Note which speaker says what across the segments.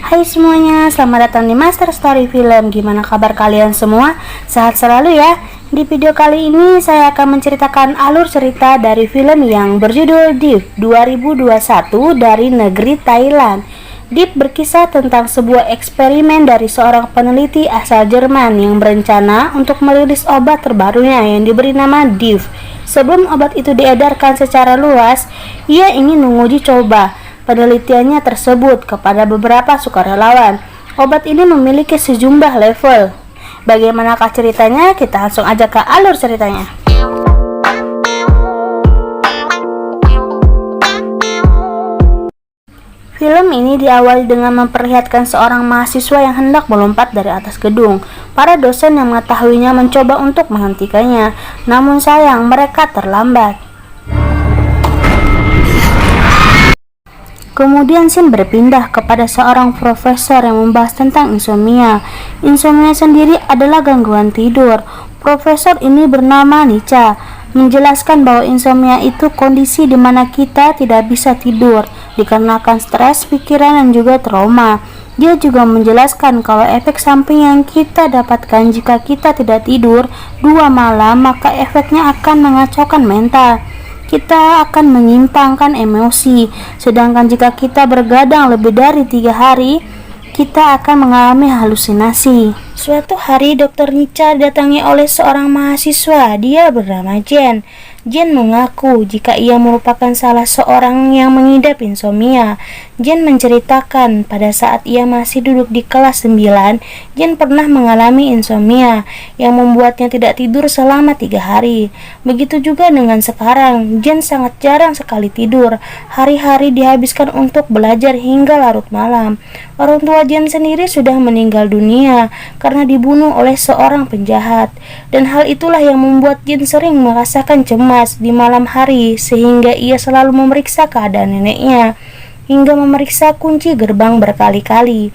Speaker 1: Hai semuanya, selamat datang di Master Story Film. Gimana kabar kalian semua? Sehat selalu ya. Di video kali ini saya akan menceritakan alur cerita dari film yang berjudul Deep 2021 dari negeri Thailand. Deep berkisah tentang sebuah eksperimen dari seorang peneliti asal Jerman yang berencana untuk merilis obat terbarunya yang diberi nama Deep. Sebelum obat itu diedarkan secara luas, ia ingin menguji coba penelitiannya tersebut kepada beberapa sukarelawan. Obat ini memiliki sejumlah level. Bagaimanakah ceritanya? Kita langsung aja ke alur ceritanya. Film ini diawali dengan memperlihatkan seorang mahasiswa yang hendak melompat dari atas gedung. Para dosen yang mengetahuinya mencoba untuk menghentikannya, namun sayang mereka terlambat. Kemudian scene berpindah kepada seorang profesor yang membahas tentang insomnia. Insomnia sendiri adalah gangguan tidur. Profesor ini bernama Nica, menjelaskan bahwa insomnia itu kondisi di mana kita tidak bisa tidur dikarenakan stres, pikiran, dan juga trauma. Dia juga menjelaskan kalau efek samping yang kita dapatkan jika kita tidak tidur 2 malam, maka efeknya akan mengacaukan mental. Kita akan menyimpangkan emosi, sedangkan jika kita bergadang lebih dari 3 hari, kita akan mengalami halusinasi. Suatu hari Dr. Nica didatangi oleh seorang mahasiswa, dia bernama Jen. Jen mengaku jika ia merupakan salah seorang yang mengidap insomnia. Jen menceritakan pada saat ia masih duduk di kelas 9, Jen pernah mengalami insomnia yang membuatnya tidak tidur selama 3 hari. Begitu juga dengan sekarang, Jen sangat jarang sekali tidur. Hari-hari dihabiskan untuk belajar hingga larut malam. Orang tua Jen sendiri sudah meninggal dunia karena dibunuh oleh seorang penjahat. Dan hal itulah yang membuat Jen sering merasakan cemas di malam hari, sehingga ia selalu memeriksa keadaan neneknya hingga memeriksa kunci gerbang berkali-kali.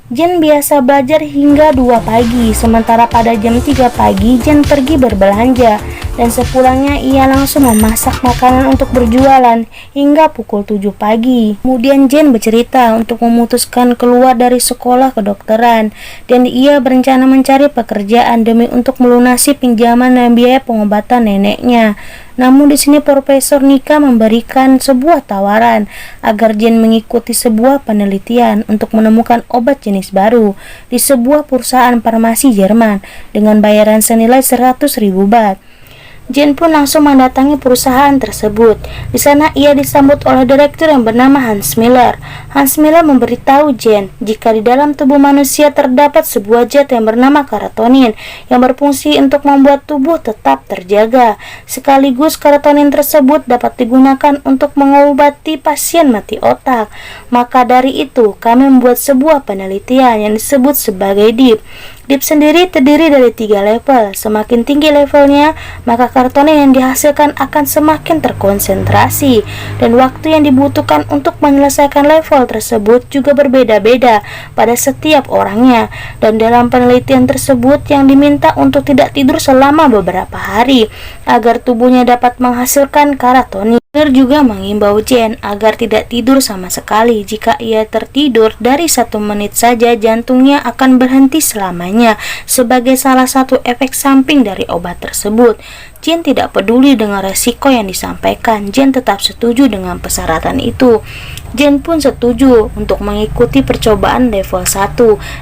Speaker 1: Jen biasa belajar hingga 2 pagi, sementara pada jam 3 pagi Jen pergi berbelanja, dan sepulangnya ia langsung memasak makanan untuk berjualan hingga pukul 7 pagi. Kemudian Jen bercerita untuk memutuskan keluar dari sekolah kedokteran, dan ia berencana mencari pekerjaan demi untuk melunasi pinjaman dan biaya pengobatan neneknya. Namun di sini Profesor Nica memberikan sebuah tawaran agar Jen mengikuti sebuah penelitian untuk menemukan obat jenis baru di sebuah perusahaan farmasi Jerman dengan bayaran senilai 100.000 baht. Jen pun langsung mendatangi perusahaan tersebut. Di sana ia disambut oleh direktur yang bernama Hans Miller. Hans Miller memberitahu Jen jika di dalam tubuh manusia terdapat sebuah zat yang bernama karatonin yang berfungsi untuk membuat tubuh tetap terjaga. Sekaligus karatonin tersebut dapat digunakan untuk mengobati pasien mati otak. Maka dari itu kami membuat sebuah penelitian yang disebut sebagai DEEP. DEEP sendiri terdiri dari 3 level. Semakin tinggi levelnya, maka kartonin yang dihasilkan akan semakin terkonsentrasi, dan waktu yang dibutuhkan untuk menyelesaikan level tersebut juga berbeda-beda pada setiap orangnya. Dan dalam penelitian tersebut yang diminta untuk tidak tidur selama beberapa hari agar tubuhnya dapat menghasilkan karatonin. Miller juga mengimbau Jen agar tidak tidur sama sekali. Jika ia tertidur dari 1 menit saja, jantungnya akan berhenti selamanya sebagai salah satu efek samping dari obat tersebut. Jen tidak peduli dengan resiko yang disampaikan. Jen tetap setuju dengan persyaratan itu. Jen pun setuju untuk mengikuti percobaan level 1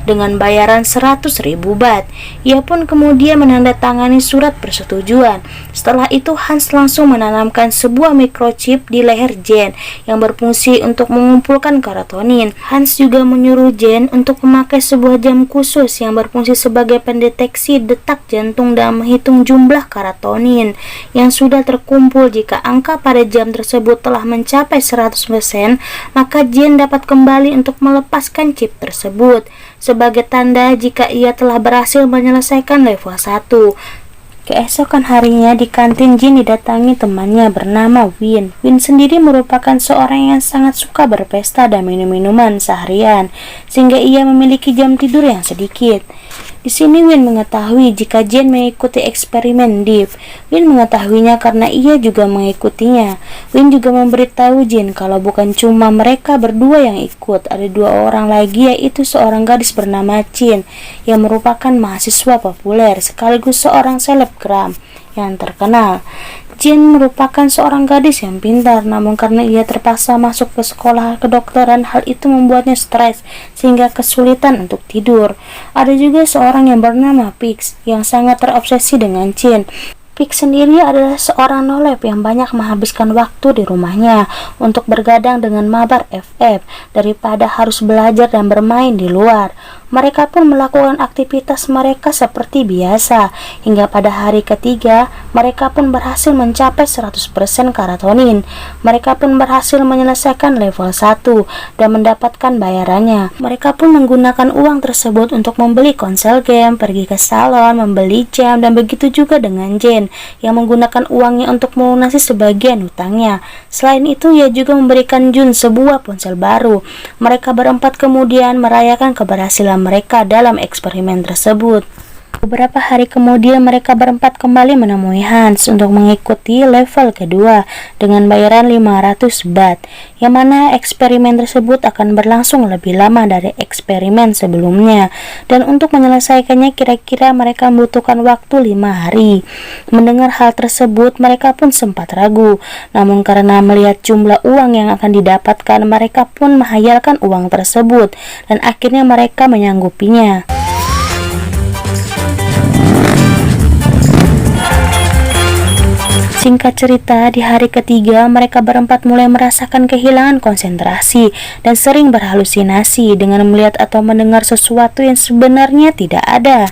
Speaker 1: dengan bayaran 100.000 baht. Ia pun kemudian menandatangani surat persetujuan. Setelah itu Hans langsung menanamkan sebuah microchip di leher Jen yang berfungsi untuk mengumpulkan karatonin. Hans juga menyuruh Jen untuk memakai sebuah jam khusus yang berfungsi sebagai pendeteksi detak jantung dan menghitung jumlah karatonin yang sudah terkumpul. Jika angka pada jam tersebut telah mencapai 100%, maka Jen dapat kembali untuk melepaskan chip tersebut sebagai tanda jika ia telah berhasil menyelesaikan level 1. Keesokan harinya di kantin Jen didatangi temannya bernama Win. Win sendiri merupakan seorang yang sangat suka berpesta dan minum-minuman seharian, sehingga ia memiliki jam tidur yang sedikit. Di sini Win mengetahui jika Jane mengikuti eksperimen Deep. Win mengetahuinya karena ia juga mengikutinya. Win juga memberitahu Jane kalau bukan cuma mereka berdua yang ikut, ada 2 orang lagi, yaitu seorang gadis bernama Chin yang merupakan mahasiswa populer sekaligus seorang selebgram yang terkenal. Jin merupakan seorang gadis yang pintar, namun karena ia terpaksa masuk ke sekolah kedokteran, hal itu membuatnya stres sehingga kesulitan untuk tidur. Ada juga seorang yang bernama Pix yang sangat terobsesi dengan Jin. Pix sendiri adalah seorang nolep yang banyak menghabiskan waktu di rumahnya untuk bergadang dengan mabar FF daripada harus belajar dan bermain di luar. Mereka pun melakukan aktivitas mereka seperti biasa, hingga pada hari ketiga mereka pun berhasil mencapai 100% karatonin. Mereka pun berhasil menyelesaikan level 1 dan mendapatkan bayarannya. Mereka pun menggunakan uang tersebut untuk membeli konsol game, pergi ke salon, membeli jam, dan begitu juga dengan Jane yang menggunakan uangnya untuk melunasi sebagian hutangnya. Selain itu, ia juga memberikan Jun sebuah ponsel baru. Mereka berempat kemudian merayakan keberhasilan mereka dalam eksperimen tersebut. Beberapa hari kemudian mereka berempat kembali menemui Hans untuk mengikuti level kedua dengan bayaran 500 baht, yang mana eksperimen tersebut akan berlangsung lebih lama dari eksperimen sebelumnya, dan untuk menyelesaikannya kira-kira mereka membutuhkan waktu 5 hari. Mendengar hal tersebut mereka pun sempat ragu, namun karena melihat jumlah uang yang akan didapatkan, mereka pun menghayalkan uang tersebut dan akhirnya mereka menyanggupinya. Singkat cerita, di hari ketiga mereka berempat mulai merasakan kehilangan konsentrasi dan sering berhalusinasi dengan melihat atau mendengar sesuatu yang sebenarnya tidak ada.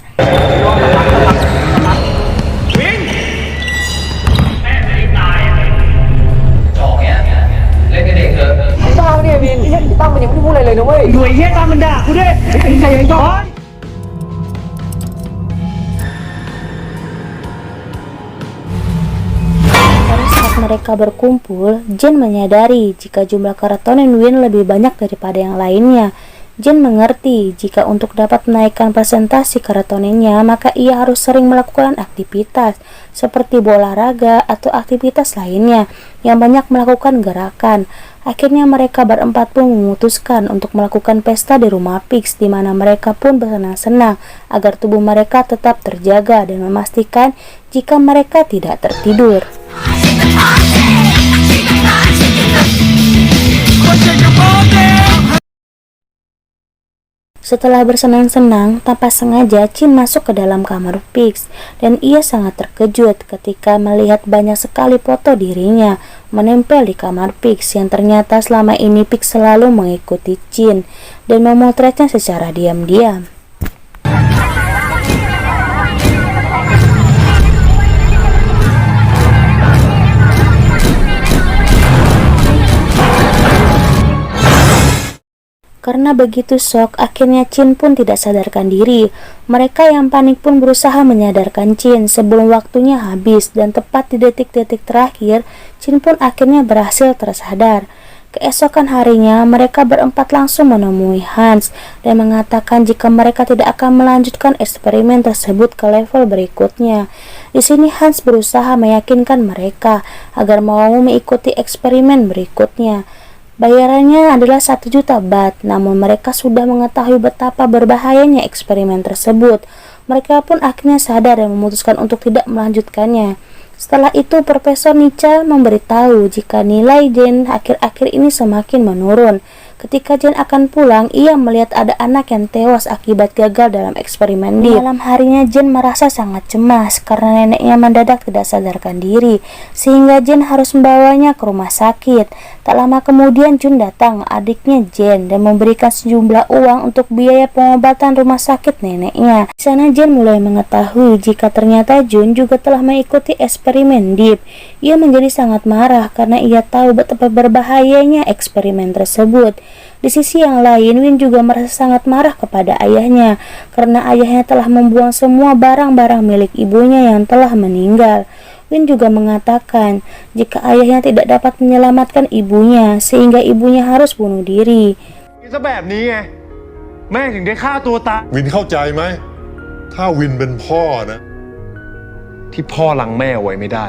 Speaker 1: Mereka berkumpul, Jane menyadari jika jumlah karatonin Win lebih banyak daripada yang lainnya. Jane mengerti jika untuk dapat menaikkan presentasi karatoninnya, maka ia harus sering melakukan aktivitas seperti berolahraga atau aktivitas lainnya yang banyak melakukan gerakan. Akhirnya mereka berempat pun memutuskan untuk melakukan pesta di rumah Pix, di mana mereka pun bersenang-senang agar tubuh mereka tetap terjaga dan memastikan jika mereka tidak tertidur. Setelah bersenang-senang, tanpa sengaja Chin masuk ke dalam kamar Pix dan ia sangat terkejut ketika melihat banyak sekali foto dirinya menempel di kamar Pix yang ternyata selama ini Pix selalu mengikuti Chin dan memotretnya secara diam-diam. Karena begitu shock, akhirnya Chin pun tidak sadarkan diri. Mereka yang panik pun berusaha menyadarkan Chin sebelum waktunya habis, dan tepat di detik-detik terakhir, Chin pun akhirnya berhasil tersadar. Keesokan harinya, mereka berempat langsung menemui Hans dan mengatakan jika mereka tidak akan melanjutkan eksperimen tersebut ke level berikutnya. Di sini Hans berusaha meyakinkan mereka agar mau mengikuti eksperimen berikutnya. Bayarannya adalah 1 juta baht, namun mereka sudah mengetahui betapa berbahayanya eksperimen tersebut. Mereka pun akhirnya sadar dan memutuskan untuk tidak melanjutkannya. Setelah itu, Profesor Nietzsche memberitahu jika nilai Jane akhir-akhir ini semakin menurun. Ketika Jane akan pulang, ia melihat ada anak yang tewas akibat gagal dalam eksperimen Deep. Malam harinya Jane merasa sangat cemas karena neneknya mendadak tidak sadarkan diri, sehingga Jane harus membawanya ke rumah sakit. Tak lama kemudian Jun datang, adiknya Jane, dan memberikan sejumlah uang untuk biaya pengobatan rumah sakit neneknya. Di sana Jane mulai mengetahui jika ternyata Jun juga telah mengikuti eksperimen Deep. Ia menjadi sangat marah karena ia tahu betapa berbahayanya eksperimen tersebut. Di sisi yang lain, Win juga merasa sangat marah kepada ayahnya karena ayahnya telah membuang semua barang-barang milik ibunya yang telah meninggal. Win juga mengatakan jika ayahnya tidak dapat menyelamatkan ibunya sehingga ibunya harus bunuh diri.
Speaker 2: แบบนี้ไงแม่ถึงได้ฆ่าตัวตาย วินเข้าใจไหม ถ้าวินเป็นพ่อนะที่พ่อลังแม่ไว้ไม่ได้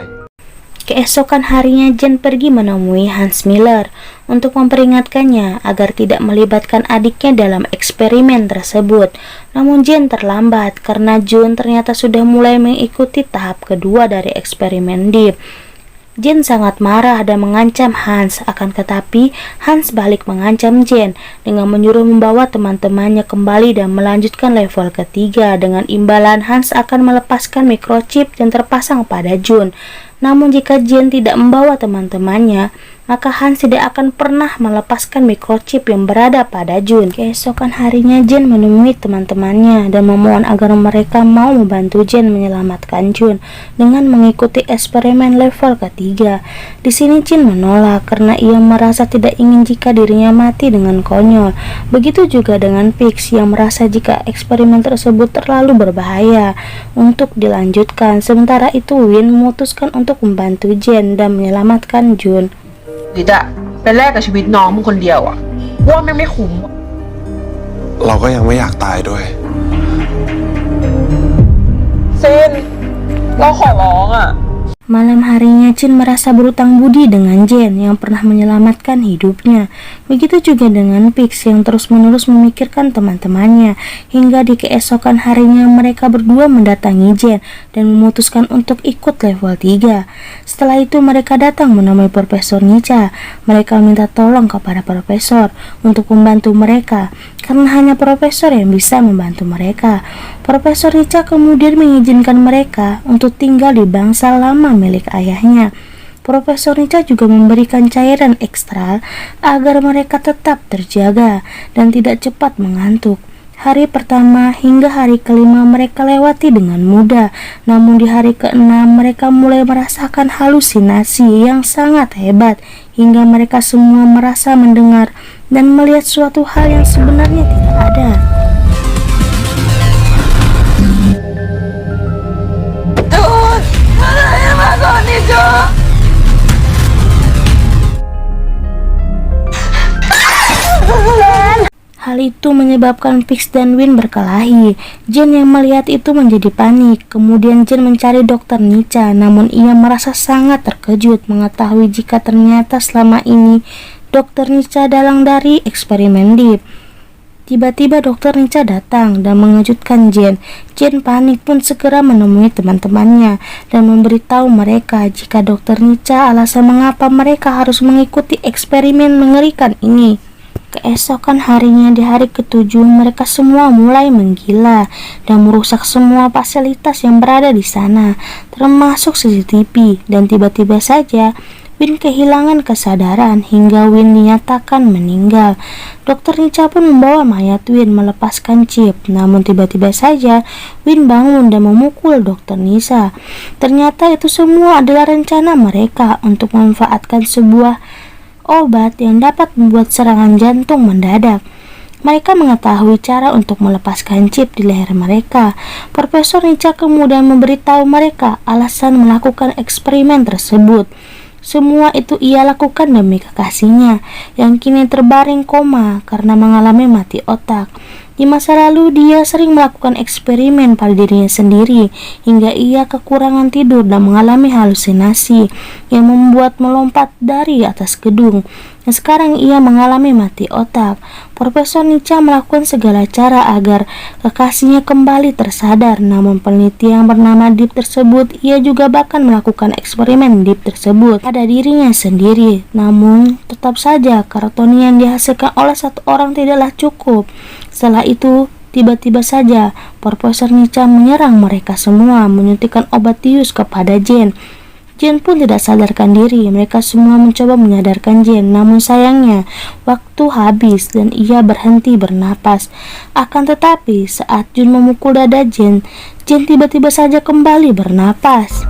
Speaker 1: Keesokan harinya Jen pergi menemui Hans Miller untuk memperingatkannya agar tidak melibatkan adiknya dalam eksperimen tersebut. Namun Jen terlambat karena Jun ternyata sudah mulai mengikuti tahap kedua dari eksperimen Deep. Jen sangat marah dan mengancam Hans, akan tetapi Hans balik mengancam Jen dengan menyuruh membawa teman-temannya kembali dan melanjutkan level ketiga. Dengan imbalan Hans akan melepaskan microchip yang terpasang pada Jun. Namun jika Jen tidak membawa teman-temannya, maka Hans tidak akan pernah melepaskan microchip yang berada pada Jun. Keesokan harinya Jen menemui teman-temannya dan memohon agar mereka mau membantu Jen menyelamatkan Jun dengan mengikuti eksperimen level ketiga. Di sini Jin menolak karena ia merasa tidak ingin jika dirinya mati dengan konyol. Begitu juga dengan Pix yang merasa jika eksperimen tersebut terlalu berbahaya untuk dilanjutkan. Sementara itu Win memutuskan untuk membantu Jen dan menyelamatkan Jun.
Speaker 3: ไปแลกกับชีวิตน้องมึงคนเดียวอะว่าแม่งไม่คุ้ม
Speaker 2: เราก็ยังไม่อยากตายด้วย
Speaker 3: ซินเราขอร้องอะ
Speaker 1: Malam harinya Jin merasa berutang budi dengan Jen yang pernah menyelamatkan hidupnya. Begitu juga dengan Pix yang terus-menerus memikirkan teman-temannya. Hingga di keesokan harinya mereka berdua mendatangi Jen dan memutuskan untuk ikut level 3. Setelah itu mereka datang menemui Profesor Nica. Mereka minta tolong kepada Profesor untuk membantu mereka karena hanya Profesor yang bisa membantu mereka. Profesor Nica kemudian mengizinkan mereka untuk tinggal di bangsal lama milik ayahnya. Profesor Nica juga memberikan cairan ekstra agar mereka tetap terjaga dan tidak cepat mengantuk. Hari pertama hingga hari kelima mereka lewati dengan mudah. Namun di hari keenam mereka mulai merasakan halusinasi yang sangat hebat hingga mereka semua merasa mendengar dan melihat suatu hal yang sebenarnya tidak ada. Hal itu menyebabkan Pix dan Win berkelahi. Jen yang melihat itu menjadi panik. Kemudian Jen mencari Dokter Nica, namun ia merasa sangat terkejut mengetahui jika ternyata selama ini Dokter Nica dalang dari eksperimen Deep. Tiba-tiba Dokter Nica datang dan mengejutkan Jen. Jen panik pun segera menemui teman-temannya dan memberitahu mereka jika Dokter Nica alasan mengapa mereka harus mengikuti eksperimen mengerikan ini. Keesokan harinya di hari ketujuh mereka semua mulai menggila dan merusak semua fasilitas yang berada di sana, termasuk CCTV, dan tiba-tiba saja Win kehilangan kesadaran hingga Win dinyatakan meninggal. Dokter Nica pun membawa mayat Win melepaskan chip, namun tiba-tiba saja Win bangun dan memukul Dokter Nica. Ternyata itu semua adalah rencana mereka untuk memanfaatkan sebuah obat yang dapat membuat serangan jantung mendadak. Mereka mengetahui cara untuk melepaskan chip di leher mereka. Profesor Nica kemudian memberitahu mereka alasan melakukan eksperimen tersebut. Semua itu ia lakukan demi kekasihnya yang kini terbaring koma karena mengalami mati otak. Di masa lalu dia sering melakukan eksperimen pada dirinya sendiri hingga ia kekurangan tidur dan mengalami halusinasi yang membuat melompat dari atas gedung. Dan sekarang ia mengalami mati otak. Profesor Nica melakukan segala cara agar kekasihnya kembali tersadar. Namun peneliti yang bernama Deep tersebut, ia juga bahkan melakukan eksperimen Deep tersebut pada dirinya sendiri. Namun tetap saja kartoni yang dihasilkan oleh satu orang tidaklah cukup. Setelah itu tiba-tiba saja Profesor Nica menyerang mereka semua, menyuntikkan obat bius kepada Jen. Jen pun tidak sadarkan diri. Mereka semua mencoba menyadarkan Jen, namun sayangnya waktu habis dan ia berhenti bernapas. Akan tetapi saat Jun memukul dada Jen, Jen tiba-tiba saja kembali bernapas.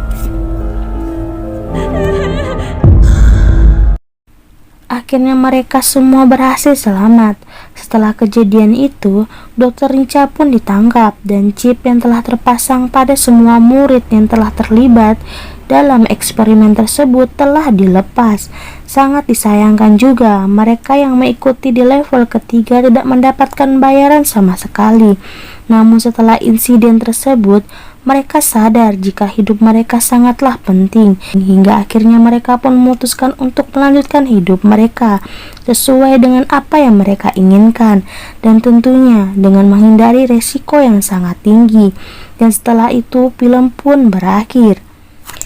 Speaker 1: Akhirnya mereka semua berhasil selamat. Setelah kejadian itu, Dokter Nica pun ditangkap dan chip yang telah terpasang pada semua murid yang telah terlibat dalam eksperimen tersebut telah dilepas. Sangat disayangkan juga mereka yang mengikuti di level ketiga tidak mendapatkan bayaran sama sekali. Namun setelah insiden tersebut, mereka sadar jika hidup mereka sangatlah penting, hingga akhirnya mereka pun memutuskan untuk melanjutkan hidup mereka sesuai dengan apa yang mereka inginkan, dan tentunya dengan menghindari resiko yang sangat tinggi. Dan setelah itu film pun berakhir.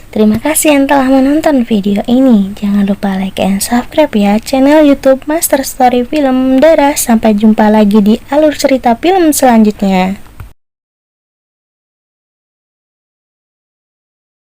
Speaker 1: Terima kasih yang telah menonton video ini. Jangan lupa like and subscribe ya channel YouTube Master Story Film Dara. Sampai jumpa lagi di alur cerita film selanjutnya.